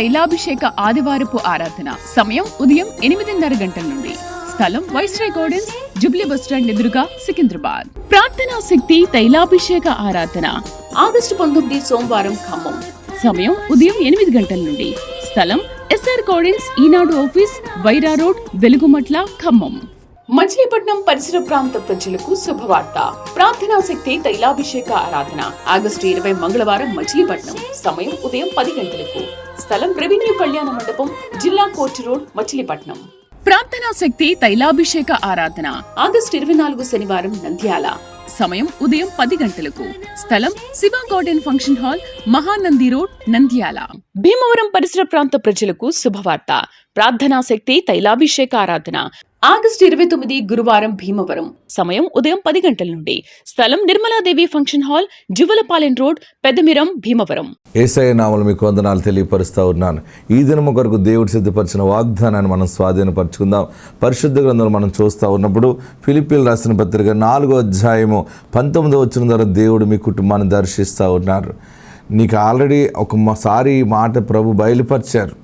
తైలాభిషేక ఆదివారపు ఆరాధన. సమయం ఉదయం 8:30 గంటల నుండి. స్థలం వైస్రాయ్ గార్డెన్స్, జుబ్లీ బస్టాండ్ ఎదురుగా, సికింద్రాబాద్. ప్రార్థనా శక్తి తైలాభిషేక ఆరాధన ఆగస్టు 19 సోమవారం, ఖమ్మం. సమయం ఉదయం 8 గంటల నుండి. స్థలం ఎస్ఆర్ గార్డెన్స్, ఈనాడు ఆఫీస్, వైరా రోడ్, వెలుగుమట్ల, ఖమ్మం. మచిలీపట్నం పరిసర ప్రాంత ప్రజలకు శుభవార్త. ప్రార్థనా శక్తి తైలాభిషేక ఆరాధన ఆగస్టు 20 మంగళవారం, మచిలీపట్నం. సమయం ఉదయం 10 గంటలకు. స్థలం రెవెన్యూ కళ్యాణ మండపం, జిల్లా కోర్టు రోడ్, మచిలీపట్నం. ప్రార్థనా శక్తి తైలాభిషేక ఆరాధన ఆగస్టు 24 శనివారం, నంద్యాల. సమయం ఉదయం 10 గంటలకు. స్థలం Shiva garden function hall, Mahanandi road, Nandyal. Bhimavaram పరిసర ప్రాంత ప్రజలకు శుభవార్త. ప్రార్థనా శక్తి తైలాభిషేక ఆరాధన ఆగస్టు 29 గురువారం, భీమవరం. సమయం ఉదయం 10 గంటల నుండి. స్థలం Nirmaladevi function hall, Juvvalapalem road, Peddamiram, Bhimavaram. Yesayya నామములో మీకు వందనాలు తెలియపరుస్తూ ఉన్నాను. ఈ దినము కొరకు దేవుడు సిద్ధపరిచిన వాగ్దానాన్ని మనం స్వాధీనపరచుకుందాం. పరిశుద్ధ గ్రంథంలో మనం చూస్తూ ఉన్నప్పుడు ఫిలిప్పీయులకు రాసిన పత్రిక 4వ అధ్యాయము 19వ వచనం ద్వారా దేవుడు మీ కుటుంబాన్ని దర్శిస్తూ ఉన్నారు. నీకు ఆల్రెడీ ఒకసారి ఈ మాట ప్రభు బయలుపరిచారు.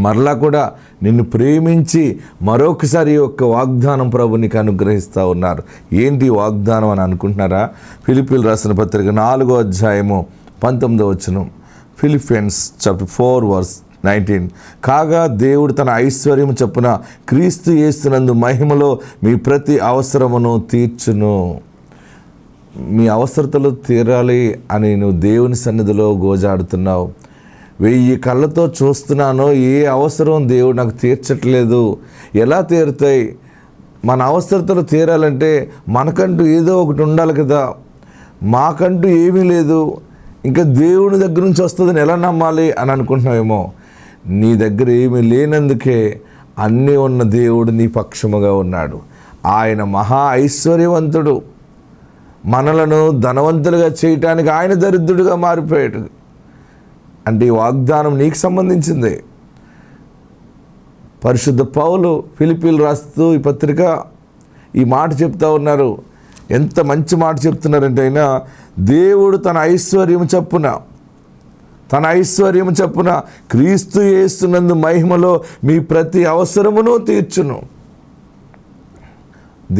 మరలా కూడా నిన్ను ప్రేమించి మరొకసారి యొక్క వాగ్దానం ప్రభు నీకు అనుగ్రహిస్తూ ఉన్నారు. ఏంటి వాగ్దానం అని అనుకుంటున్నారా? ఫిలిప్పీయులకు రాసిన పత్రిక 4వ అధ్యాయము 19వ వచనం. Philippians chapter 4:19. కాగా దేవుడు తన ఐశ్వర్యము చొప్పున క్రీస్తు యేసునందు మహిమలో మీ ప్రతి అవసరమును తీర్చును. మీ అవసరతలు తీరాలి అని నువ్వు దేవుని సన్నిధిలో గోజాడుతున్నావు. 1000 కళ్ళతో చూస్తున్నానో ఏ అవసరం దేవుడు నాకు తీర్చట్లేదు. ఎలా తీరుతాయి? మన అవసరతలు తీరాలంటే మనకంటూ ఏదో ఒకటి ఉండాలి కదా. మాకంటూ ఏమీ లేదు, ఇంకా దేవుని దగ్గర నుంచి వస్తుందని ఎలా నమ్మాలి అని అనుకుంటున్నావేమో. నీ దగ్గర ఏమీ లేనందుకే అన్నీ ఉన్న దేవుడు నీ పక్షముగా ఉన్నాడు. ఆయన మహా ఐశ్వర్యవంతుడు. మనలను ధనవంతులుగా చేయటానికి ఆయన దరిద్రుడిగా మారిపోయాడు. అంటే ఈ వాగ్దానం నీకు సంబంధించింది. పరిశుద్ధ పౌలు ఫిలిప్పీయులకు రాస్తూ ఈ పత్రిక ఈ మాట చెప్తా ఉన్నారు. ఎంత మంచి మాట చెప్తున్నారంటే, అయినా దేవుడు తన ఐశ్వర్యం చొప్పున క్రీస్తు యేసునందు మహిమలో మీ ప్రతి అవసరమును తీర్చును.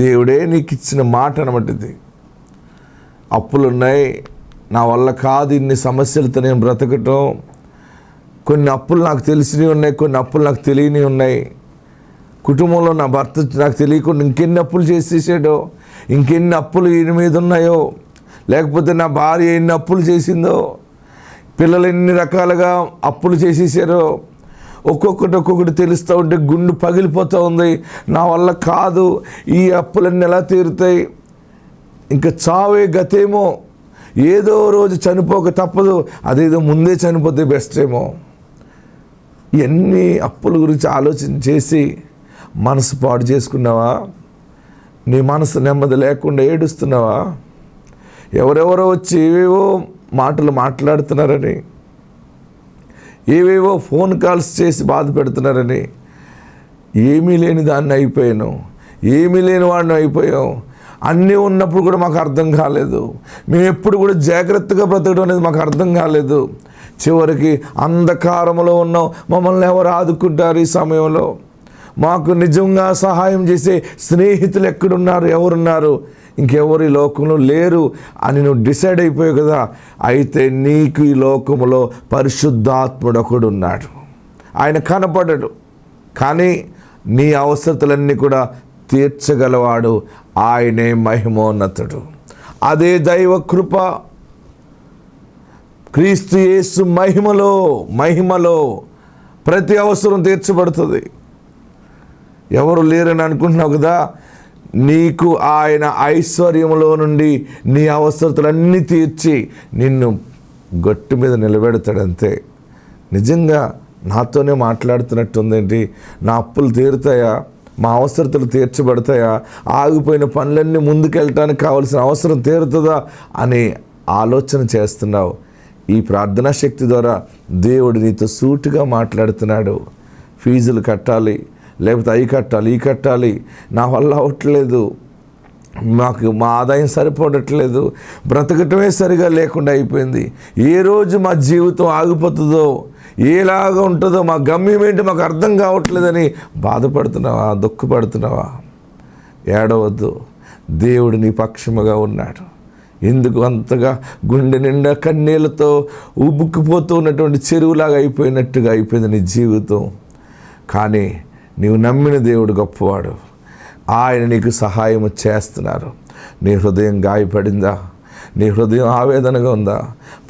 దేవుడే నీకు ఇచ్చిన మాట అన్నమాట ఇది. అప్పులున్నాయి, నా వల్ల కాదు ఇన్ని సమస్యలతో నేను బ్రతకటం. కొన్ని అప్పులు నాకు తెలిసినవి ఉన్నాయి, కొన్ని అప్పులు నాకు తెలియని ఉన్నాయి. కుటుంబంలో నా భర్త నాకు తెలియకుండా ఇంకెన్ని అప్పులు చేసేసాడో, ఇంకెన్ని అప్పులు ఈయన మీద ఉన్నాయో, లేకపోతే నా భార్య ఎన్ని అప్పులు చేసిందో, పిల్లలు ఎన్ని రకాలుగా అప్పులు చేసేసారో, ఒక్కొక్కటి తెలుస్తూ ఉంటే గుండు పగిలిపోతూ ఉంది. నా వల్ల కాదు, ఈ అప్పులన్నీ ఎలా తీరుతాయి, ఇంకా చావే గతేమో, ఏదో రోజు చనిపోక తప్పదు, అదేదో ముందే చనిపోతే బెస్ట్ ఏమో. ఇవన్నీ అప్పుల గురించి ఆలోచన చేసి మనసు పాడు చేసుకున్నావా? నీ మనసు నెమ్మది లేకుండా ఏడుస్తున్నావా? ఎవరెవరో వచ్చి ఏవేవో మాటలు మాట్లాడుతున్నారని, ఏవేవో ఫోన్ కాల్స్ చేసి బాధ పెడుతున్నారని, ఏమీ లేని దాన్ని అయిపోయాను, ఏమీ లేని వాడిని అయిపోయాం. అన్నీ ఉన్నప్పుడు కూడా మాకు అర్థం కాలేదు. మేము ఎప్పుడు కూడా జాగ్రత్తగా బ్రతకడం అనేది మాకు అర్థం కాలేదు. చివరికి అంధకారంలో ఉన్నాం. మమ్మల్ని ఎవరు ఆదుకుంటారు? ఈ సమయంలో మాకు నిజంగా సహాయం చేసే స్నేహితులు ఎక్కడున్నారు? ఎవరున్నారు? ఇంకెవరు ఈ లోకంలో లేరు అని నువ్వు డిసైడ్ అయిపోయావు కదా. అయితే నీకు ఈ లోకంలో పరిశుద్ధాత్ముడు ఒకడు ఉన్నాడు. ఆయన కనపడడు, కానీ నీ అవసరతలన్నీ కూడా తీర్చగలవాడు. ఆయనే మహిమోన్నతుడు. అదే దైవ కృప. క్రీస్తు యేసు మహిమలో ప్రతి అవసరం తీర్చబడుతుంది. ఎవరు లేరని అనుకుంటున్నావు కదా, నీకు ఆయన ఐశ్వర్యంలో నుండి నీ అవసరతలన్నీ తీర్చి నిన్ను గట్టు మీద నిలబెడతాడంతే. నిజంగా నాతోనే మాట్లాడుతున్నట్టుందేంటి? నా అప్పులు తీరుతాయా? మా అవసరతలు తీర్చబడతాయా? ఆగిపోయిన పనులన్నీ ముందుకెళ్ళటానికి కావాల్సిన అవసరం తీరుతుందా అని ఆలోచన చేస్తున్నావు. ఈ ప్రార్థనా శక్తి ద్వారా దేవుడు నీతో సూటిగా మాట్లాడుతున్నాడు. ఫీజులు కట్టాలి, లేకపోతే అవి కట్టాలి, ఈ కట్టాలి, నా వల్ల అవ్వట్లేదు, మా ఆదాయం సరిపోవట్లేదు, బ్రతకటమే సరిగా లేకుండా అయిపోయింది, ఏ రోజు మా జీవితం ఆగిపోతుందో, ఏలాగా ఉంటుందో, మా గమ్యం ఏంటి మాకు అర్థం కావట్లేదని బాధపడుతున్నావా, దుఃఖపడుతున్నావా? ఏడవద్దు, దేవుడు నీ పక్షముగా ఉన్నాడు. ఎందుకు అంతగా గుండె నిండా కన్నీళ్ళతో ఉబ్బుక్కుపోతూ ఉన్నటువంటి చెరువులాగా అయిపోయింది నీ జీవితం. కానీ నీవు నమ్మిన దేవుడు గొప్పవాడు. ఆయన నీకు సహాయం చేస్తున్నారు. నీ హృదయం గాయపడిందా? నీ హృదయం ఆవేదనగా ఉందా?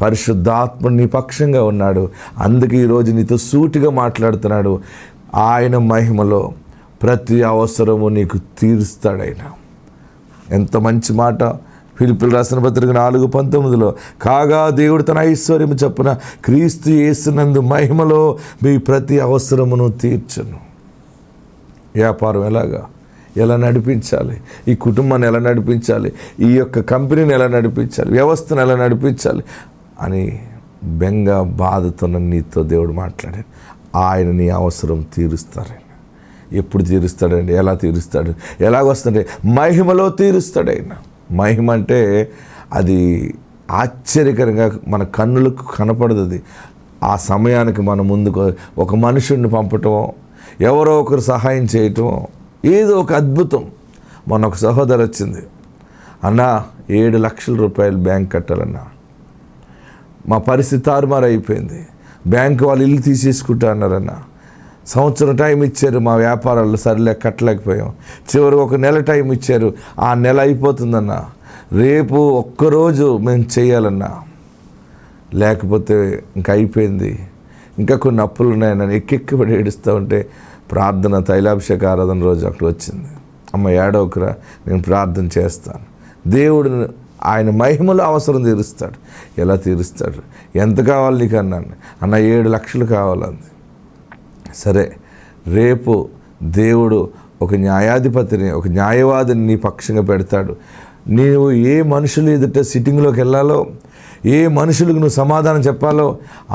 పరిశుద్ధాత్మ నీ పక్షంగా ఉన్నాడు. అందుకే ఈరోజు నీతో సూటిగా మాట్లాడుతున్నాడు. ఆయన మహిమలో ప్రతి అవసరము నీకు తీరుస్తాడు ఆయన. ఎంత మంచి మాట! ఫిలిప్పీయులకు రాసిన పత్రిక 4:19 కాగా దేవుడు తన ఐశ్వర్యము చొప్పున క్రీస్తు యేసునందు మహిమలో మీ ప్రతి అవసరమును తీర్చును. వ్యాపారం ఎలా నడిపించాలి, ఈ కుటుంబాన్ని ఎలా నడిపించాలి, ఈ యొక్క కంపెనీని ఎలా నడిపించాలి, వ్యవస్థను ఎలా నడిపించాలి అని బెంగ బాధతో నీతో దేవుడు మాట్లాడాడు. ఆయన నీ అవసరం తీరుస్తారని. ఎప్పుడు తీరుస్తాడండి? ఎలా తీరుస్తాడు? ఎలాగొస్తాడంటే మహిమలో తీరుస్తాడు ఆయన. మహిమ అంటే అది ఆశ్చర్యకరంగా మన కన్నులకు కనపడదు. అది ఆ సమయానికి మన ముందుకు ఒక మనుషుడిని పంపటం, ఎవరో ఒకరు సహాయం చేయటం, ఏదో ఒక అద్భుతం. మొన్న ఒక సహోదరు వచ్చింది, అన్న 7 లక్షల రూపాయలు బ్యాంక్ కట్టాలన్నా, మా పరిస్థితి తారుమారు అయిపోయింది, బ్యాంకు వాళ్ళు ఇల్లు తీసేసుకుంటా అన్నారన్న. సంవత్సరం టైం ఇచ్చారు, మా వ్యాపారాలు సరిలే కట్టలేకపోయాం. చివరికి 1 నెల టైం ఇచ్చారు, ఆ నెల అయిపోతుందన్న, రేపు ఒక్కరోజు మేము చేయాలన్నా, లేకపోతే ఇంకా అయిపోయింది, ఇంకా కొన్ని అప్పులు ఉన్నాయని ఎక్కెక్కబడి ఏడుస్తూ ఉంటే ప్రార్థన తైలాభిషేక ఆరాధన రోజు అక్కడ వచ్చింది. అమ్మ ఏడవకురా, నేను ప్రార్థన చేస్తాను. దేవుడు ఆయన మహిమలో అవసరం తీరుస్తాడు. ఎలా తీరుస్తాడు? ఎంత కావాలి నీకు అన్నాను. అన్న 7 లక్షలు కావాలంది. సరే, రేపు దేవుడు ఒక న్యాయాధిపతిని, ఒక న్యాయవాదిని నీ పక్షంగా పెడతాడు. నీవు ఏ మనుషులు ఎదుట సిట్టింగ్లోకి వెళ్ళాలో, ఏ మనుషులకు నువ్వు సమాధానం చెప్పాలో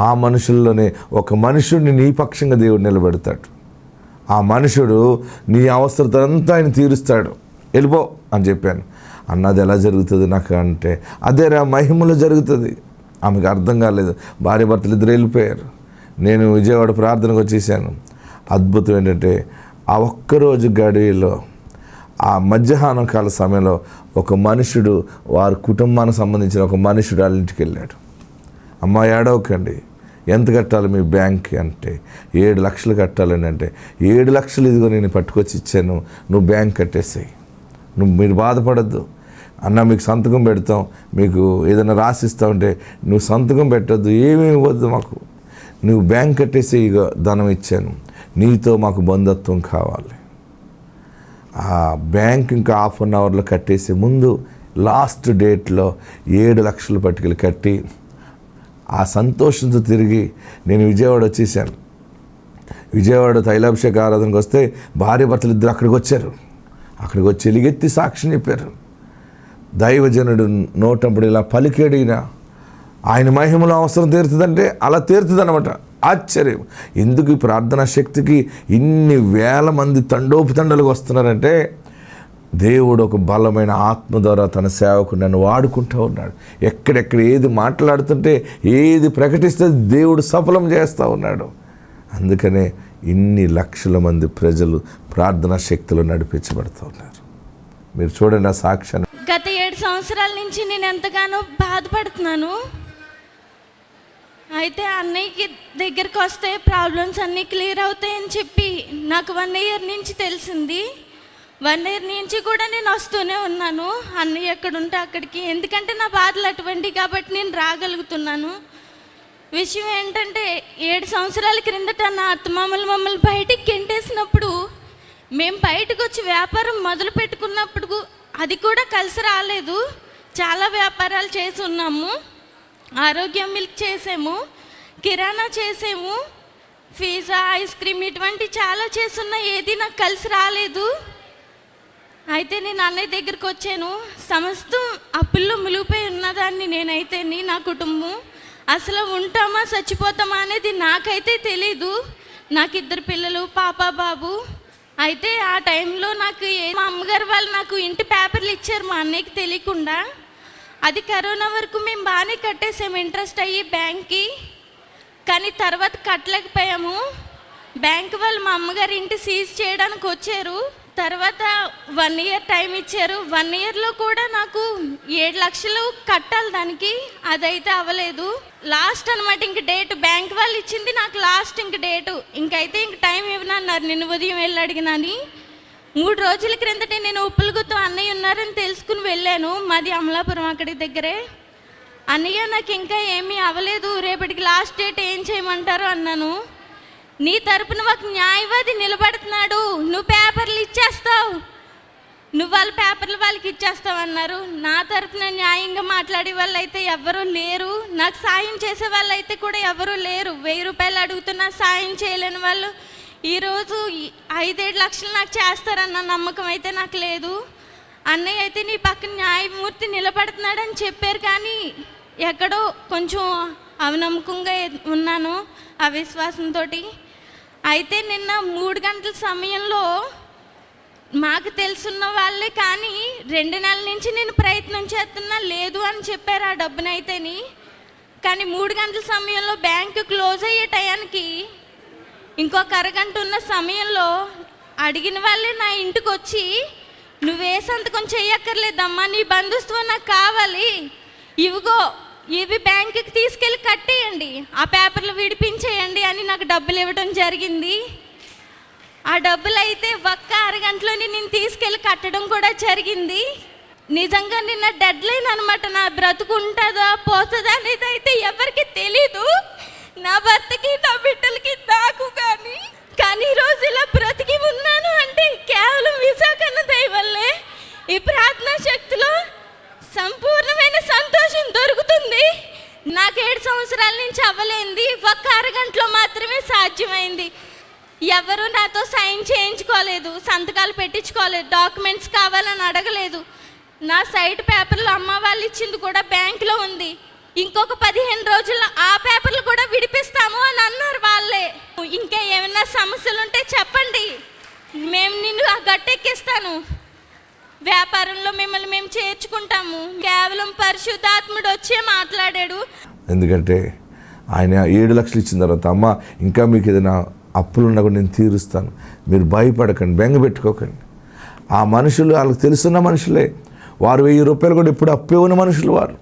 ఆ మనుషుల్లోనే ఒక మనుషుడిని నీ పక్షంగా దేవుడు నిలబెడతాడు. ఆ మనుషుడు నీ అవసరతంతా ఆయన తీరుస్తాడు. వెళ్ళిపో అని చెప్పాను. అన్నది ఎలా జరుగుతుంది నాకు అంటే, అదేరా మహిమలో జరుగుతుంది. ఆమెకు అర్థం కాలేదు. భార్య భర్తలు ఇద్దరు వెళ్ళిపోయారు. నేను విజయవాడ ప్రార్థనకు వచ్చేసాను. అద్భుతం ఏంటంటే ఆ ఒక్కరోజు గడిలో, ఆ మధ్యాహ్నం కాల సమయంలో ఒక మనుషుడు, వారి కుటుంబానికి సంబంధించిన ఒక మనుషుడు వాళ్ళ ఇంటికి వెళ్ళాడు. అమ్మ ఏడవకండి, ఎంత కట్టాలి మీ బ్యాంక్కి అంటే 7 లక్షలు కట్టాలని అంటే, 7 లక్షలు ఇదిగో నేను పట్టుకొచ్చి ఇచ్చాను, నువ్వు బ్యాంక్ కట్టేసాయి, మీరు బాధపడద్దు అన్న, మీకు సంతకం పెడతాం, మీకు ఏదైనా రాసిస్తా ఉంటే నువ్వు సంతకం పెట్టద్దు, ఏమీ ఇవ్వద్దు మాకు, నువ్వు బ్యాంక్ కట్టేసి ఇక ధనం ఇచ్చాను, నీతో మాకు బంధుత్వం కావాలి. ఆ బ్యాంక్ ఇంకా 1/2 అవర్లో కట్టేసి ముందు లాస్ట్ డేట్లో 7 లక్షలు పట్టుకెళ్ళి కట్టి ఆ సంతోషంతో తిరిగి నేను విజయవాడ వచ్చేసాను. విజయవాడ తైలాభిషేక ఆరాధనకు వస్తే భార్య భర్తలు ఇద్దరు అక్కడికి వచ్చారు. అక్కడికి వచ్చి ఎలుగెత్తి సాక్ష్యం చెప్పారు. దైవజనుడు నోటప్పుడు ఇలా పలికేడినా ఆయన మహిమలో అవసరం తీరుతుందంటే అలా తీరుతుందన్నమాట. ఆశ్చర్యం. ఎందుకు ఈ ప్రార్థనా శక్తికి ఇన్ని వేల మంది తండోపుతండలుగా వస్తున్నారంటే, దేవుడు ఒక బలమైన ఆత్మ ద్వారా తన సేవకు నన్ను వాడుకుంటూ ఉన్నాడు. ఎక్కడెక్కడ ఏది మాట్లాడుతుంటే, ఏది ప్రకటిస్తే దేవుడు సఫలం చేస్తూ ఉన్నాడు. అందుకనే ఇన్ని లక్షల మంది ప్రజలు ప్రార్థనా శక్తిలో నడిపించబడుతూ ఉన్నారు. మీరు చూడండి ఆ సాక్ష్యాన్ని. గత 7 సంవత్సరాల నుంచి నేను ఎంతగానో బాధపడుతున్నాను. అయితే అన్నయ్యకి దగ్గరికి వస్తే ప్రాబ్లమ్స్ అన్నీ క్లియర్ అవుతాయని చెప్పి నాకు 1 ఇయర్ నుంచి తెలిసింది. 1 ఇయర్ నుంచి కూడా నేను వస్తూనే ఉన్నాను అన్నయ్య ఎక్కడుంటే అక్కడికి. ఎందుకంటే నా బాధలు అటువంటివి కాబట్టి నేను రాగలుగుతున్నాను. విషయం ఏంటంటే 7 సంవత్సరాల క్రిందట నా అత్తమామలు మమ్మల్ని బయటికి గెంటేసినప్పుడు, మేము బయటకు వచ్చి వ్యాపారం మొదలు పెట్టుకున్నప్పుడు అది కూడా కలిసి రాలేదు. చాలా వ్యాపారాలు చేసి ఉన్నాము. ఆరోగ్యం మిల్క్ చేసాము, కిరాణా చేసాము, పిజ్జా, ఐస్ క్రీమ్ ఇటువంటి చాలా చేస్తున్నా, ఏది నాకు కలిసి రాలేదు. అయితే నేను అన్నయ్య దగ్గరికి వచ్చాను. సమస్తం అప్పుల్లో మునిగిపోయి ఉన్నదాన్ని నేనైతే, నా కుటుంబం అసలు ఉంటామా చచ్చిపోతామా అనేది నాకైతే తెలీదు. నాకు 2 పిల్లలు, పాప బాబు. అయితే ఆ టైంలో నాకు మా అమ్మగారు వాళ్ళు నాకు ఇంటి పేపర్లు ఇచ్చారు మా అన్నయ్యకి తెలియకుండా. అది కరోనా వరకు మేము బాగానే కట్టేసాము ఇంట్రెస్ట్ అయ్యి బ్యాంక్కి. కానీ తర్వాత కట్టలేకపోయాము. బ్యాంక్ వాళ్ళు మా అమ్మగారి ఇంటి సీజ్ చేయడానికి వచ్చారు. తర్వాత 1 ఇయర్ టైం ఇచ్చారు. 1 ఇయర్లో కూడా నాకు 7 లక్షలు కట్టాలి దానికి, అదైతే అవ్వలేదు. లాస్ట్ అనమాట ఇంక డేట్, బ్యాంక్ వాళ్ళు ఇచ్చింది నాకు లాస్ట్ ఇంక డేటు. ఇంకైతే ఇంక టైం ఇవ్వనన్నారు. నిన్న ఉదయం వెళ్ళి అడిగినాని 3 రోజుల క్రిందటే నేను ఉప్పులగుత్తం అన్నయ్య ఉన్నారని తెలుసుకుని వెళ్ళాను. మాది అమలాపురం అక్కడి దగ్గరే. అన్నయ్య నాకు ఇంకా ఏమీ అవ్వలేదు, రేపటికి లాస్ట్ డేట్ ఏం చేయమంటారు అన్నాను. నీ తరపున ఒక న్యాయవాది నిలబడుతున్నాడు, నువ్వు పేపర్లు ఇచ్చేస్తావు, నువ్వు వాళ్ళ పేపర్లు వాళ్ళకి ఇచ్చేస్తావు అన్నారు. నా తరపున న్యాయంగా మాట్లాడే వాళ్ళు అయితే ఎవరూ లేరు, నాకు సాయం చేసే వాళ్ళు అయితే కూడా ఎవరూ లేరు. 1000 రూపాయలు అడుగుతున్నా సాయం చేయలేని వాళ్ళు ఈరోజు 5-7 లక్షలు నాకు చేస్తారన్న నమ్మకం అయితే నాకు లేదు. అన్నయ్య అయితే నీ పక్కన న్యాయమూర్తి నిలబడుతున్నాడని చెప్పారు, కానీ ఎక్కడో కొంచెం అవనమ్మకంగా ఉన్నాను, అవిశ్వాసంతో. అయితే నిన్న 3 గంటల సమయంలో మాకు తెలుసున్న వాళ్ళే, కానీ 2 నెలల నుంచి నేను ప్రయత్నం చేస్తున్నా, లేదు అని చెప్పారు ఆ డబ్బునైతేని. కానీ 3 గంటల సమయంలో బ్యాంకు క్లోజ్ అయ్యే టయానికి ఇంకొక అరగంట ఉన్న సమయంలో అడిగిన వాళ్ళే నా ఇంటికి వచ్చి, నువ్వే సంతకం చెయ్యక్కర్లేదమ్మా, నీ బంధుత్వం నాకు కావాలి, ఇవిగో ఇవి బ్యాంకుకి తీసుకెళ్ళి కట్టేయండి, ఆ పేపర్లు విడిపించేయండి అని నాకు డబ్బులు ఇవ్వడం జరిగింది. ఆ డబ్బులు అయితే ఒక్క అరగంటలోనే నేను తీసుకెళ్ళి కట్టడం కూడా జరిగింది. నిజంగా నిన్న డెడ్ లైన్ అనమాట. నా బ్రతుకు ఉంటుందా పోతుందా అనేది అయితే ఎవరికి తెలీదు, నా భర్తకి నా బిడ్డలకి నాకు కానీ ఈరోజు ఇలా బ్రతికి ఉన్నాను అంటే కేవలం విశాఖన్న దయ వల్లే. ఈ ప్రార్థనా శక్తిలో సంపూర్ణమైన సంతోషం దొరుకుతుంది. నాకు 7 సంవత్సరాల నుంచి అవ్వలేంది ఒక్క అరగంటలో మాత్రమే సాధ్యమైంది. ఎవరు నాతో సైన్ చేయించుకోలేదు, సంతకాలు పెట్టించుకోలేదు, డాక్యుమెంట్స్ కావాలని అడగలేదు. నా సైట్ పేపర్లు అమ్మ వాళ్ళు ఇచ్చింది కూడా బ్యాంకులో ఉంది. ఇంకొక 15 రోజుల్లో ఆ పేపర్లు కూడా విడిపిస్తాము అని అన్నారు వాళ్ళే. ఇంకా ఏమైనా సమస్యలు ఉంటే చెప్పండి, మేము నిన్ను ఆ గట్టెక్కిస్తాను, వ్యాపారంలో మిమ్మల్ని మేము చేర్చుకుంటాము. కేవలం పరిశుద్ధాత్ముడు వచ్చే మాట్లాడాడు. ఎందుకంటే ఆయన 7 లక్షలు ఇచ్చిన తర్వాత, అమ్మ ఇంకా మీకు ఏదైనా అప్పులు ఉన్నా కూడా నేను తీరుస్తాను, మీరు భయపడకండి, బెంగ పెట్టుకోకండి. ఆ మనుషులు వాళ్ళకి తెలుసున్న మనుషులే, వారు 1000 రూపాయలు కూడా ఎప్పుడు అప్పు ఇవ్వని మనుషులు వారు.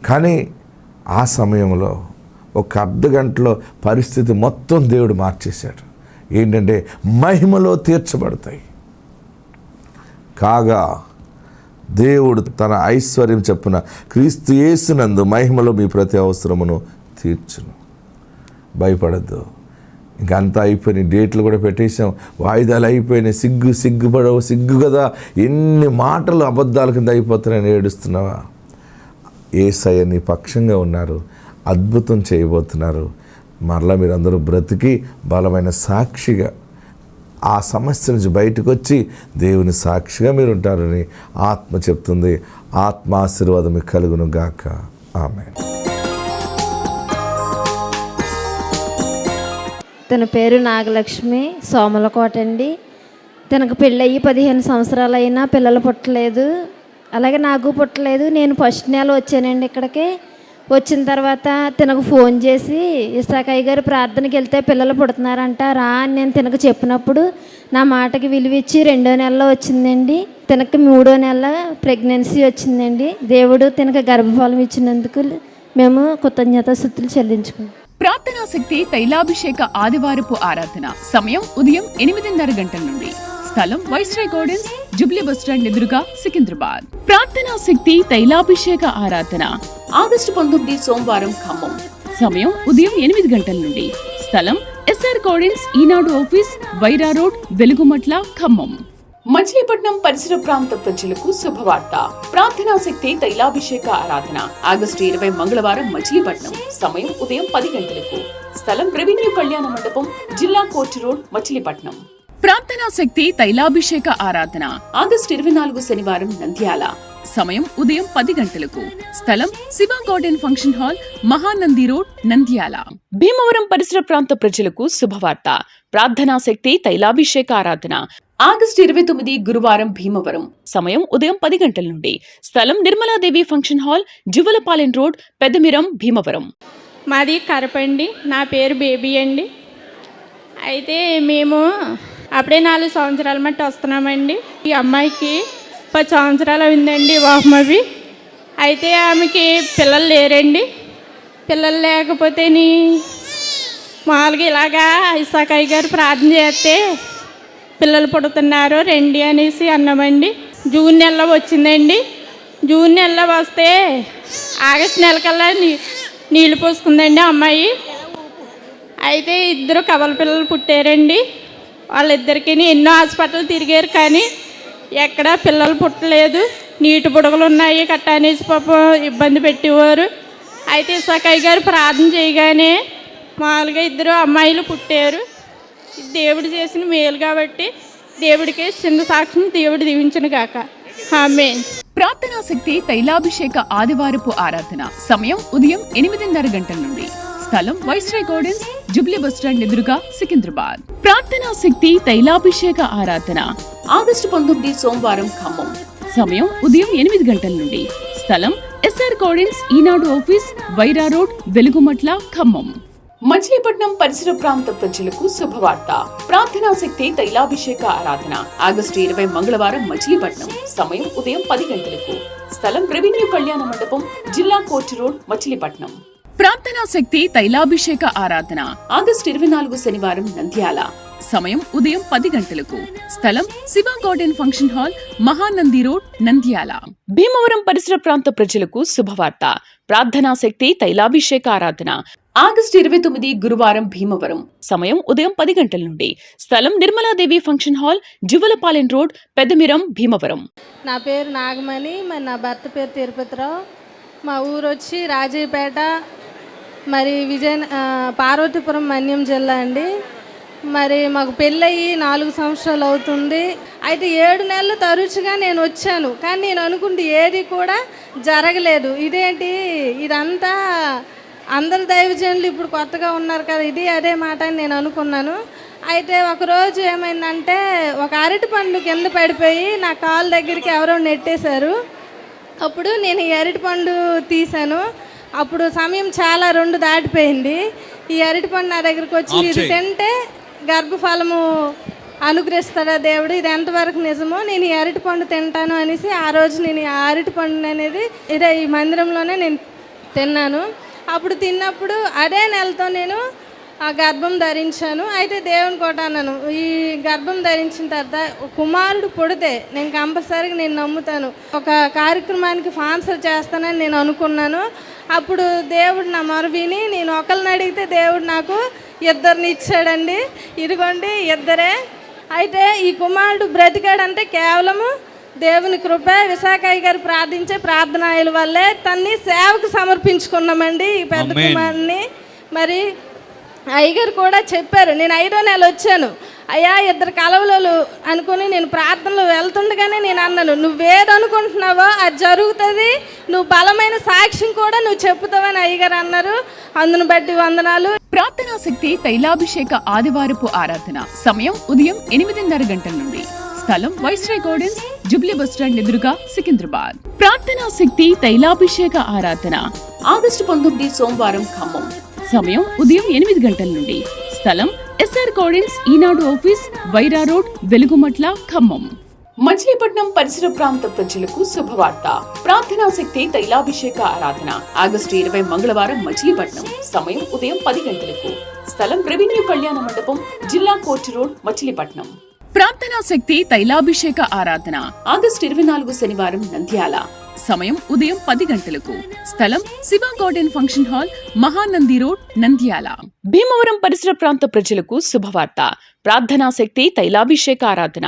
కానీ ఆ సమయంలో ఒక అర్ధ గంటలో పరిస్థితి మొత్తం దేవుడు మార్చేశాడు. ఏంటంటే మహిమలో తీర్చబడతాయి. కాగా దేవుడు తన ఐశ్వర్యం చొప్పున క్రీస్తు యేసునందు మహిమలో మీ ప్రతి అవసరమును తీర్చును. భయపడద్దు. ఇంకా అంతా అయిపోయినాయి, డేట్లు కూడా పెట్టేశాం, వాయిదాలు అయిపోయినాయి, సిగ్గుపడవు, సిగ్గు కదా, ఎన్ని మాటలు అబద్ధాల కింద అయిపోతున్నాయని ఏడుస్తున్నావా? యేసయ్య నీ పక్షంగా ఉన్నారు, అద్భుతం చేయబోతున్నారు. మరలా మీరందరూ బ్రతికి బలమైన సాక్షిగా ఆ సమస్య నుంచి బయటకు వచ్చి దేవుని సాక్షిగా మీరు ఉంటారని ఆత్మ చెప్తుంది. ఆత్మ ఆశీర్వాదం మీకు కలుగును గాక. ఆమేన్. తన పేరు నాగలక్ష్మి, సోమలకోట అండి. తనకు పెళ్ళయ్యి 15 సంవత్సరాలు అయినా పిల్లలు పుట్టలేదు, అలాగే నాకు పుట్టలేదు. నేను ఫస్ట్ నెల వచ్చానండి ఇక్కడికి. వచ్చిన తర్వాత తనకు ఫోన్ చేసి, ఇసాకయ్య గారు ప్రార్థనకి వెళ్తే పిల్లలు పుడుతున్నారంట రా అని నేను తనకు చెప్పినప్పుడు నా మాటకి విలువ ఇచ్చి 2వ నెలలో వచ్చిందండి. తనకు 3వ నెల ప్రెగ్నెన్సీ వచ్చిందండి. దేవుడు తనకు గర్భఫలం ఇచ్చినందుకు మేము కృతజ్ఞతాస్తుతులు చెల్లించుకున్నాం. ప్రార్థనా శక్తి తైలాభిషేక ఆదివారపు ఆరాధన సమయం ఉదయం 8:30 గంటల నుండి. స్థలం viceroy gardens, Jubilee bus stand ఎదురుగా, సికింద్రాబాద్. ప్రార్థనా శక్తి తైలాభిషేక ఆరాధన ఆగస్టు 19 సోమవారం, ఖమ్మం. సమయం ఉదయం 8 గంటల నుండి. స్థలం ఎస్ఆర్ గార్డెన్స్, ఈనాడు ఆఫీస్, వైరా రోడ్, వెలుగుమట్ల, ఖమ్మం. మచిలీపట్నం పరిసర ప్రాంత ప్రజలకు శుభవార్త. ప్రార్థనా శక్తి తైలాభిషేక ఆరాధన ఆగస్టు 20 మంగళవారం, మచిలీపట్నం. సమయం ఉదయం 10 గంటలకు. స్థలం రెవెన్యూ కళ్యాణ మండపం, జిల్లా కోర్టు రోడ్, మచిలీపట్నం. ప్రార్థనా శక్తి తైలాభిషేక ఆరాధన ఆగస్టు 24 శనివారం, నంద్యాల. సమయం ఉదయం 10 గంటలకు. స్థలం Shiva garden function hall, Mahanandi road, Nandyal. Bhimavaram పరిసర ప్రాంత ప్రజలకు శుభవార్త. ప్రార్థనా శక్తి తైలాభిషేక ఆరాధన ఆగస్టు 29 గురువారం, భీమవరం. సమయం ఉదయం 10 గంటల నుండి. స్థలం Nirmaladevi function hall, Juvvalapalem road, Peddamiram, Bhimavaram. ప్రార్థనా శక్తి తైలాభిషేక ఆరాధన ఆగస్టు 30 శనివారం, నంద్యాల. సమయం ఉదయం 10 గంటలకు. స్థలం Shiva garden function hall, Mahanandi road, Nandyal. Bhimavaram పరిసర ప్రాంత ప్రజలకు శుభవార్త. ప్రార్థనా శక్తి తైలాభిషేక ఆరాధన ఆగస్టు 29 గురువారం, భీమవరం. సమయం ఉదయం 10 గంటల నుండి. స్థలం Nirmaladevi function hall, Juvvalapalem road, మాది కరపండి. నా పేరు బేబీ అండి. అయితే మేము అప్పుడే 4 సంవత్సరాల మట్టి వస్తున్నామండి. ఈ అమ్మాయికి 10 సంవత్సరాలు అయిందండి వివాహమవి. అయితే ఆమెకి పిల్లలు లేరండి. పిల్లలు లేకపోతే మామూలుగా ఇలాగా ఇసాకయ్య గారు ప్రార్థన చేస్తే పిల్లలు పుడుతున్నారు రండి అనేసి అన్నామండి. జూన్ నెలలో వచ్చిందండి. జూన్ నెలలో వస్తే ఆగస్టు నెలకల్లా నీళ్ళు పోసుకుందండి అమ్మాయి. అయితే 2 కవల పిల్లలు పుట్టారండి. వాళ్ళిద్దరికీ ఎన్నో హాస్పిటల్ తిరిగారు కానీ ఎక్కడా పిల్లలు పుట్టలేదు. నీటి బుడగలు ఉన్నాయి కట్ట అనేసి పాపం ఇబ్బంది పెట్టేవారు. అయితే ఇసాకయ్య గారు ప్రార్థన చేయగానే మామూలుగా 2 అమ్మాయిలు పుట్టారు. దేవుడు చేసిన మేలు కాబట్టి దేవుడికే చిన్న సాక్షిని దేవుడు దీవించును గాక. ఆమేన్. ప్రార్థనా శక్తి తైలాభిషేక ఆదివారపు ఆరాధన సమయం ఉదయం 8:30 గంటల నుండి. స్థలం వైస్రాయ్ గార్డెన్స్, జుబ్లీ బస్టాండ్ ఎదురుగా, సికింద్రాబాద్. ప్రార్థనా శక్తి తైలాభిషేక ఆరాధన ఆగస్టు 19 సోమవారం, ఖమ్మం. సమయం ఉదయం 8 గంటల నుండి. స్థలం ఎస్ఆర్ గార్డెన్స్, ఈనాడు ఆఫీస్, వైరా రోడ్, వెలుగుమట్ల, ఖమ్మం. మచిలీపట్నం పరిసర ప్రాంత ప్రజలకు శుభవార్త. ప్రార్థనా శక్తి తైలాభిషేక ఆరాధన ఆగస్టు 20 మంగళవారం, మచిలీపట్నం. సమయం ఉదయం 10 గంటలకు. స్థలం రెవెన్యూ కళ్యాణ మండపం, జిల్లా కోర్టు రోడ్, మచిలీపట్నం. ప్రార్థనా శక్తి తైలాభిషేక ఆరాధన ఆగస్టు 24 శనివారం, నంద్యాల. సమయం ఉదయం 10 గంటలకు. స్థలం Shiva garden function hall, Mahanandi road, Nandyal. Bhimavaram పరిసర ప్రాంత ప్రజలకు శుభవార్త. ప్రార్థనా శక్తి తైలాభిషేక ఆరాధన ఆగస్టు 29 గురువారం, భీమవరం. సమయం ఉదయం 10 గంటల నుండి. స్థలం Nirmaladevi function hall, Juvvalapalem road, Peddamiram, Bhimavaram. నా పేరు నాగమణి. మరి నా భర్త పేరు తిరుపతిరావు. మా ఊరు వచ్చి రాజీపేట, మరి పార్వతీపురం, మన్యం జిల్లా అండి. మరి మాకు పెళ్ళయి 4 సంవత్సరాలు అవుతుంది. అయితే 7 నెలలు తరచుగా నేను వచ్చాను, కానీ నేను అనుకుంటే ఏది కూడా జరగలేదు. ఇదేంటి ఇదంతా అందరు దైవజనులు ఇప్పుడు కొత్తగా ఉన్నారు కదా, ఇది అదే మాట అని నేను అనుకున్నాను. అయితే ఒకరోజు ఏమైందంటే ఒక అరటి పండు కింద పడిపోయి నా కాలు దగ్గరికి ఎవరో నెట్టేశారు. అప్పుడు నేను ఈ అరటి పండు తీశాను. అప్పుడు సమయం చాలా 2 దాటిపోయింది. ఈ అరటి పండు నా దగ్గరికి వచ్చి ఇది తింటే గర్భఫలము అనుగ్రహిస్తాడా దేవుడు, ఇది ఎంతవరకు నిజమో, నేను ఈ అరటి పండు తింటాను అనేసి ఆ రోజు నేను ఈ అరటి పండు అనేది ఈ మందిరంలోనే నేను తిన్నాను. అప్పుడు తిన్నప్పుడు అదే నెలతో నేను ఆ గర్భం ధరించాను. అయితే దేవుని కూడా అన్నాను, ఈ గర్భం ధరించిన తర్వాత కుమారుడు పుడితే నేను కంపల్సరీగా నేను నమ్ముతాను, ఒక కార్యక్రమానికి స్పాన్సర్ చేస్తానని నేను అనుకున్నాను. అప్పుడు దేవుడు నా మొర విని నేను ఒకరిని అడిగితే దేవుడు నాకు 2 ఇచ్చాడండి. ఇదిగోండి 2. అయితే ఈ కుమారుడు బ్రతికాడంటే కేవలము దేవుని కృప, విశాఖయ్య గారు ప్రార్థించే ప్రార్థనాయల వల్లే. తన్ని సేవకు సమర్పించుకున్నామండి ఈ పెద్ద కుమారుని. మరి అయ్యగారు కూడా చెప్పారు, నేను 5వ నెల వచ్చాను అయ్యా, 2 కలవలు అనుకుని నేను ప్రార్థనలు వెళ్తుండగానే నేను అన్నాను, నువ్వేదనుకుంటున్నావో అది జరుగుతుంది, నువ్వు బలమైన సాక్ష్యం కూడా నువ్వు చెప్పుతావని అయ్యగారు అన్నారు. అందును బట్టి వందనాలు. ప్రార్థనా శక్తి తైలాభిషేక ఆదివారపు ఆరాధన సమయం ఉదయం 8:30 గంటల నుండి. స్థలం వైస్రాయ్ గార్డెన్స్, జుబ్లీ బస్టాండ్ ఎదురుగా, సికింద్రాబాద్. ప్రార్థనా శక్తి తైలాభిషేక ఆరాధన ఆగస్టు 19 సోమవారం, ఖమ్మం. సమయం ఉదయం 8 గంటల నుండి. స్థలం ఎస్ఆర్ గార్డెన్స్, ఈనాడు ఆఫీస్, వైరా రోడ్, వెలుగుమట్ల, ఖమ్మం. మచిలీపట్నం పరిసర ప్రాంత ప్రజలకు శుభవార్త. ప్రార్థనా శక్తి తైలాభిషేక ఆరాధన ఆగస్టు 20 మంగళవారం, మచిలీపట్నం. సమయం ఉదయం 10 గంటలకు. స్థలం రెవెన్యూ కళ్యాణ మండపం, జిల్లా కోర్టు రోడ్, మచిలీపట్నం. ప్రార్థనా శక్తి తైలాభిషేక ఆరాధన ఆగస్టు 24 శనివారం, నంద్యాల. సమయం ఉదయం 10 గంటలకు. స్థలం Shiva garden function hall, Mahanandi road, Nandyal. Bhimavaram పరిసర ప్రాంత ప్రజలకు శుభవార్త. ప్రార్థనా శక్తి తైలాభిషేక ఆరాధన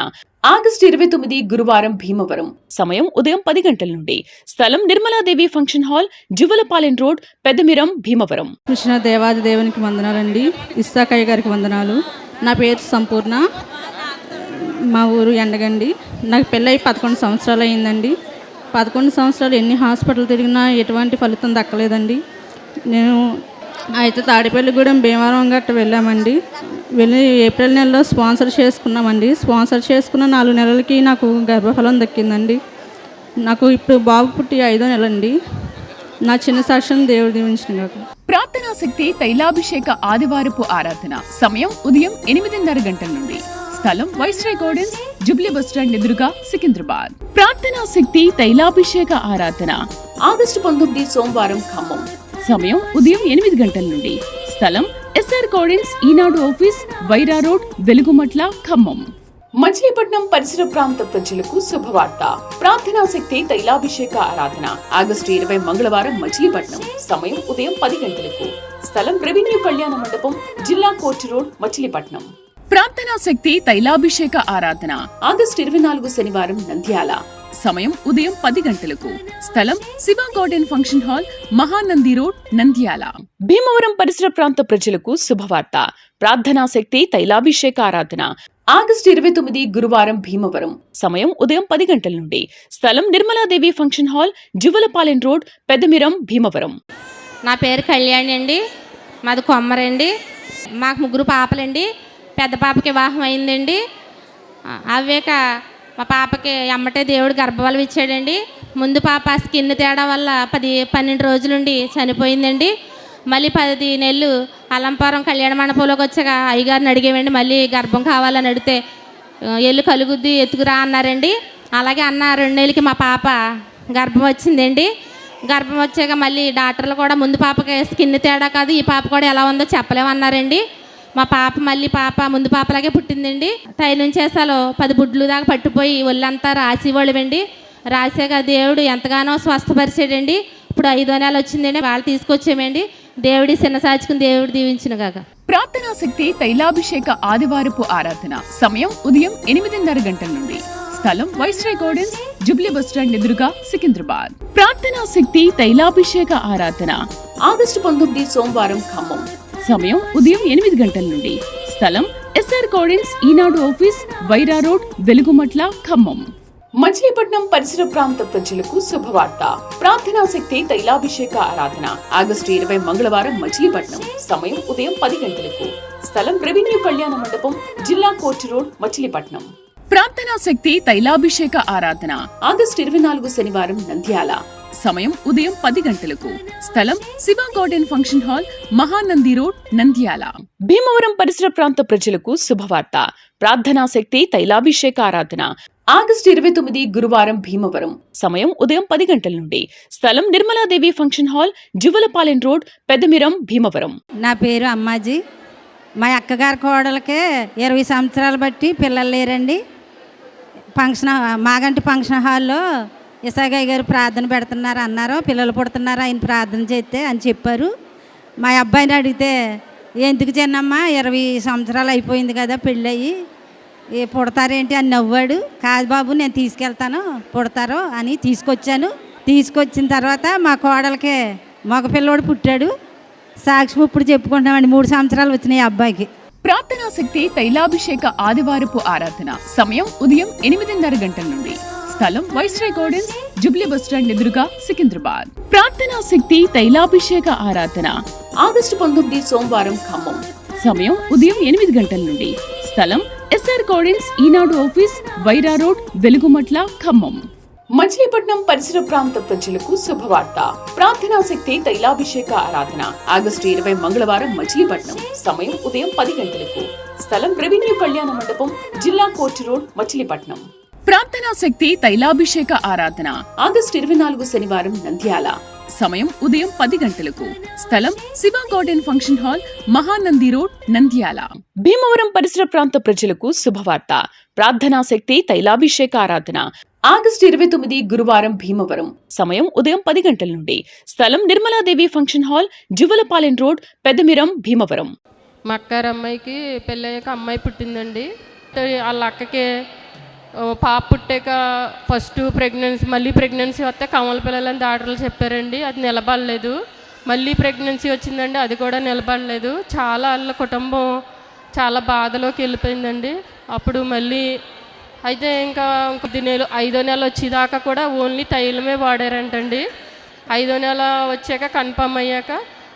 ఆగస్టు 29 గురువారం, భీమవరం. సమయం ఉదయం 10 గంటల నుండి. స్థలం Nirmaladevi function hall, Juvvalapalem road, Peddamiram, Bhimavaram. Krishna దేవాది దేవునికి వందనాలండి. ఇస్సాకయ్య గారికి వందనాలు. నా పేరు సంపూర్ణ. మా ఊరు ఎండగండి. నాకు పెళ్ళయి 11 సంవత్సరాలు అయిందండి. 11 సంవత్సరాలు ఎన్ని హాస్పిటల్ తిరిగినా ఎటువంటి ఫలితం దక్కలేదండి. నేను అయితే తాడేపల్లిగూడెం, భీమవరం గట్ట వెళ్ళామండి. వెళ్ళి ఏప్రిల్ నెలలో స్పాన్సర్ చేసుకున్నామండి. స్పాన్సర్ చేసుకున్న 4 నెలలకి నాకు గర్భఫలం దక్కిందండి. నాకు ఇప్పుడు బాబు పుట్టి 5వ నెల అండి. నా చిన్న సాక్ష్యం దేవుడు దీవించిన కాక. ప్రార్థనా శక్తి తైలాభిషేక ఆదివారపు ఆరాధన. సమయం ఉదయం 8:30 గంటల నుండి. స్థలం viceroy gardens, Jubilee bus stand ఎదురుగా, సికింద్రాబాద్. ప్రార్థనా శక్తి తైలాభిషేక ఆరాధన ఆగస్టు 19 సోమవారం, ఖమ్మం. సమయం ఉదయం 8 గంటల నుండి. స్థలం ఎస్ఆర్ గార్డెన్స్, ఈనాడు ఆఫీస్, వైరా రోడ్, వెలుగుమట్ల, ఖమ్మం. మచిలీపట్నం పరిసర ప్రాంత ప్రజలకు శుభవార్త. ప్రార్థనా శక్తి తైలాభిషేక ఆరాధన ఆగస్టు 20 మంగళవారం, మచిలీపట్నం. సమయం ఉదయం 10 గంటలకు. స్థలం రెవెన్యూ కళ్యాణ మండపం, జిల్లా కోర్టు రోడ్, మచిలీపట్నం. ప్రార్థనా శక్తి తైలాభిషేక ఆరాధన ఆగస్టు 24 శనివారం, నంద్యాల. సమయం ఉదయం 10 గంటలకు. స్థలం Shiva garden function hall, Mahanandi road, Nandyal. Bhimavaram పరిసర ప్రాంత ప్రజలకు శుభవార్త. ప్రార్థనా శక్తి తైలాభిషేక ఆరాధన ఆగస్టు 29 గురువారం, భీమవరం. సమయం ఉదయం 10 గంటల నుండి. స్థలం Nirmaladevi function hall, Juvvalapalem road, Peddamiram, Bhimavaram. నా పేరు కళ్యాణి అండి, మాది కొమ్మరండి. మాకు 3 పాపలండి. పెద్ద పాపకి వివాహం అయిందండి. అవేక మా పాపకి అమ్మటే దేవుడు గర్భఫలం ఇచ్చాడండి. ముందు పాప స్కిన్ తేడా వల్ల 10-12 రోజులుండి చనిపోయిందండి. మళ్ళీ 10 నెలలు అలంపురం కళ్యాణ మండపంలోకి వచ్చాక అయ్యగారిని అడిగేవండి, మళ్ళీ గర్భం కావాలని అడిగితే ఎల్లు కలుగుద్ది ఎత్తుకురా అన్నారండి. అలాగే అన్న 2 నెలలకి మా పాప గర్భం వచ్చిందండి. గర్భం వచ్చాక మళ్ళీ డాక్టర్లు కూడా ముందు పాపకి స్కిన్ తేడా కాదు, ఈ పాప కూడా ఎలా ఉందో చెప్పలేమన్నారండి. మా పాప మళ్ళీ ముందు పాపలాగే పుట్టిందండి. తైనుంచేసాలో 10 బుడ్లు దాకా పట్టిపోయి ఒళ్ళంతా రాసేవాళ్ళమండి. రాసాక దేవుడు ఎంతగానో స్వస్థపరిచాడండి. ఇప్పుడు 5వ నెల వచ్చిందండి, వాళ్ళు తీసుకొచ్చామండి. దేవుడి చిన్న సాచుకుని దేవుడు దీవించిన కాక. ప్రార్థనా శక్తి తైలాభిషేక ఆదివారపు ఆరాధన. సమయం ఉదయం 8:30 గంటల నుండి. స్థలం viceroy gardens, Jubilee bus stand ఎదురుగా, సికింద్రాబాద్. ప్రార్థనా శక్తి తైలాభిషేక ఆరాధన ఆగస్టు 19 సోమవారం, ఖమ్మం. సమయం ఉదయం 8 గంటల నుండి. స్థలం ఎస్ఆర్ గార్డెన్స్, ఈనాడు ఆఫీస్, వైరా రోడ్, వెలుగుమట్ల, ఖమ్మం. మచిలీపట్నం పరిసర ప్రాంత ప్రజలకు శుభవార్త. ప్రార్థనా శక్తి తైలాభిషేక ఆరాధన ఆగస్టు 20 మంగళవారం, మచిలీపట్నం. సమయం ఉదయం 10 గంటలకు. స్థలం రెవెన్యూ కళ్యాణ మండపం, జిల్లా కోర్టు రోడ్, మచిలీపట్నం. ప్రార్థనా శక్తి తైలాభిషేక ఆరాధన ఆగస్టు 24 శనివారం, నంద్యాల. సమయం ఉదయం 10 గంటలకు. స్థలం Shiva garden function hall, Mahanandi road, Nandyal. Bhimavaram పరిసర ప్రాంత ప్రజలకు శుభవార్త. ప్రార్థనా శక్తి తైలాభిషేక ఆరాధన ఆగస్టు 29 గురువారం, భీమవరం. సమయం ఉదయం 10 గంటల నుండి. స్థలం Nirmaladevi function hall, Juvvalapalem road, Peddamiram, Bhimavaram. నా పేరు అమ్మాజీ. మా అక్కగారి కోడలకే 20 సంవత్సరాలు బట్టి పిల్లలు లేరండి. మాగంటి ఫంక్షన్ హాల్లో ఇసాగయ్య గారు ప్రార్థన పెడుతున్నారు అన్నారు. పిల్లలు పుడుతున్నారు, ఆయన ప్రార్థన చేస్తే అని చెప్పారు. మా అబ్బాయిని అడిగితే ఎందుకు చిన్నమ్మా 20 సంవత్సరాలు అయిపోయింది కదా పెళ్ళయి, పుడతారేంటి అని నవ్వాడు. కాదు బాబు, నేను తీసుకెళ్తాను, పుడతారు అని తీసుకొచ్చాను. తీసుకొచ్చిన తర్వాత మా కోడలకే మగ పిల్లోడు పుట్టాడు. సాక్షి ఇప్పుడు చెప్పుకుంటామండి, 3 సంవత్సరాలు వచ్చినాయి అబ్బాయికి. ప్రార్థనా శక్తి తైలాభిషేక ఆదివారపు ఆరాధన. సమయం ఉదయం 8:30 గంటల నుండి. స్థలం viceroy gardens, Jubilee bus stand ఎదురుగా, సికింద్రాబాద్. ప్రార్థనా శక్తి తైలాభిషేక ఆరాధన ఆగస్టు 19 సోమవారం, ఖమ్మం. సమయం ఉదయం 8 గంటల నుండి. స్థలం ఎస్ఆర్ గార్డెన్స్, ఈనాడు ఆఫీస్, వైరా రోడ్, వెలుగుమట్ల, ఖమ్మం. మచిలీపట్నం పరిసర ప్రాంత ప్రజలకు శుభవార్త. ప్రార్థనా శక్తి తైలాభిషేక ఆరాధన ఆగస్టు 20 మంగళవారం, మచిలీపట్నం. సమయం ఉదయం 10 గంటలకు. స్థలం రెవెన్యూ కళ్యాణ మండపం, జిల్లా కోర్టు రోడ్, మచిలీపట్నం. ప్రార్థనా శక్తి తైలాభిషేక ఆరాధన ఆగస్టు 24 శనివారం, నంద్యాల. సమయం ఉదయం 10 గంటలకు. స్థలం Shiva garden function hall, Mahanandi road, Nandyal. Bhimavaram పరిసర ప్రాంత ప్రజలకు శుభవార్త. ప్రార్థనా శక్తి తైలాభిషేక ఆరాధన ఆగస్టు 29 గురువారం, భీమవరం. సమయం ఉదయం 10 గంటల నుండి. స్థలం Nirmaladevi function hall, Juvvalapalem road, Peddamiram, Bhimavaram. మా అక్కారు అమ్మాయికి పెళ్ళయ్యాక అమ్మాయి పుట్టిందండి. వాళ్ళ అక్కకి పాప పుట్టాక ఫస్ట్ మళ్ళీ ప్రెగ్నెన్సీ వస్తే కమల పిల్లలని డాక్టర్లు చెప్పారండి. అది నిలబడలేదు. మళ్ళీ ప్రెగ్నెన్సీ వచ్చిందండి, అది కూడా నిలబడలేదు. చాలా వాళ్ళ కుటుంబం చాలా బాధలోకి వెళ్ళిపోయిందండి. అప్పుడు మళ్ళీ అయితే ఇంకా 5వ నెల వచ్చేదాకా కూడా ఓన్లీ తైలమే వాడారంటండి. 5వ నెల వచ్చాక కన్ఫర్మ్ అయ్యాక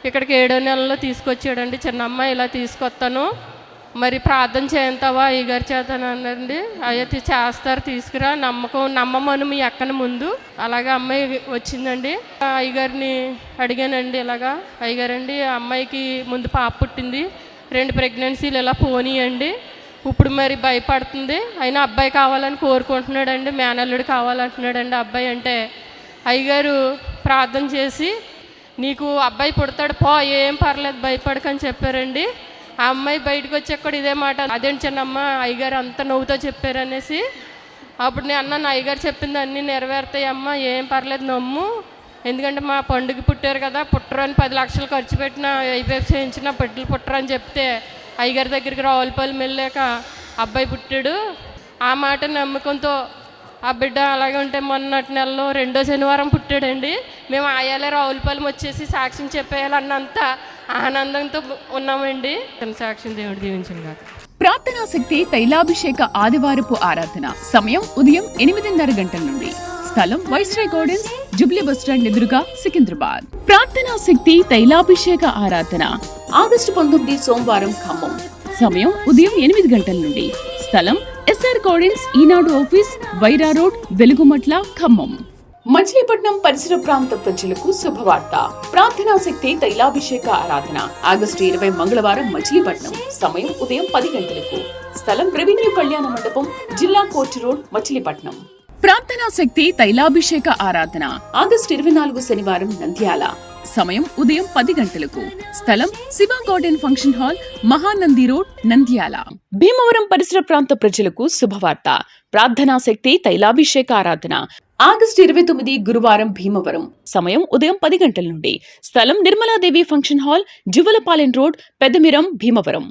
ఇక్కడికి 7వ నెలలో తీసుకొచ్చాడండి. చిన్న అమ్మాయి ఇలా తీసుకొస్తాను, మరి ప్రార్థన చేయంతావా అయ్యగారి చేత అన్నారండి. అయితే చేస్తారు, తీసుకురా, నమ్మమను మీ అక్కని ముందు. అలాగే అమ్మాయి వచ్చిందండి. అయ్యగారిని అడిగానండి, ఇలాగా అయ్యగారండి అమ్మాయికి ముందు పాప పుట్టింది, 2 ప్రెగ్నెన్సీలు ఇలా పోనీయండి, ఇప్పుడు మరి భయపడుతుంది, అయినా అబ్బాయి కావాలని కోరుకుంటున్నాడండి, మేనల్లుడు కావాలంటున్నాడండి అబ్బాయి. అంటే అయ్యగారు ప్రార్థన చేసి నీకు అబ్బాయి పుడతాడు పో, ఏం పర్లేదు భయపడకని చెప్పారండి. ఆ అమ్మాయి బయటకు వచ్చాక కూడా ఇదే మాట, అదేంటి చిన్నమ్మ అయ్యగారు అంత నవ్వుతో చెప్పారనేసి. అప్పుడు నేను అన్నాను, అయ్యగారు చెప్పింది అన్నీ నెరవేరుతాయి అమ్మ, ఏం పర్లేదు నమ్ము, ఎందుకంటే మా పండుగ పుట్టారు కదా, పుట్టరని 10 లక్షలు ఖర్చు పెట్టిన ఐపీఎఫ్ చేయించిన బిడ్డలు పుట్టరని చెప్తే అయ్యగారి దగ్గరికి రావులపల్లి వెళ్ళాక అబ్బాయి పుట్టాడు. ఆ మాట నమ్మకంతో ఆ బిడ్డ అలాగే ఉంటే మొన్నటి నెలలో 2వ శనివారం పుట్టాడండి. మేము ఆయాలే రావులపల్లి వచ్చేసి సాక్ష్యం చెప్పేయాలన్నంత ఆనందంతో ఉన్నామండి. సాక్ష్యం దేవుడు దీవించను కాక. ప్రార్థనా శక్తి తైలాభిషేక ఆదివారపు ఆరాధన సమయం ఉదయం 8:30 గంటల నుండి. స్థలం వైస్రాయ్ గార్డెన్స్, జుబ్లీ బస్టాండ్ ఎదురుగా, సికింద్రాబాద్. ప్రార్థనా శక్తి తైలాభిషేక ఆరాధన ఆగస్టు 19 సోమవారం, ఖమ్మం. సమయం ఉదయం 8 గంటల నుండి. స్థలం ఎస్ఆర్ గార్డెన్స్, ఈనాడు ఆఫీస్, వైరా రోడ్, వెలుగుమట్ల, ఖమ్మం. మచిలీపట్నం పరిసర ప్రాంత ప్రజలకు శుభవార్త. ప్రార్థనా శక్తి తైలాభిషేక ఆరాధన ఆగస్టు 20 మంగళవారం, మచిలీపట్నం. సమయం ఉదయం 10 గంటలకు. స్థలం రెవెన్యూ కళ్యాణ మండపం, జిల్లా కోర్టు రోడ్, మచిలీపట్నం. ప్రార్థనా శక్తి తైలాభిషేక ఆరాధన ఆగస్టు 24 శనివారం, నంద్యాల. సమయం ఉదయం 10 గంటలకు. స్థలం Shiva garden function hall, Mahanandi road, Nandyal. Bhimavaram పరిసర ప్రాంత ప్రజలకు శుభవార్త. ప్రార్థనా శక్తి తైలాభిషేక ఆరాధన ఆగస్టు 29 గురువారం, భీమవరం. సమయం ఉదయం 10 గంటల నుండి. స్థలం Nirmaladevi function hall, Juvvalapalem road, Peddamiram, Bhimavaram.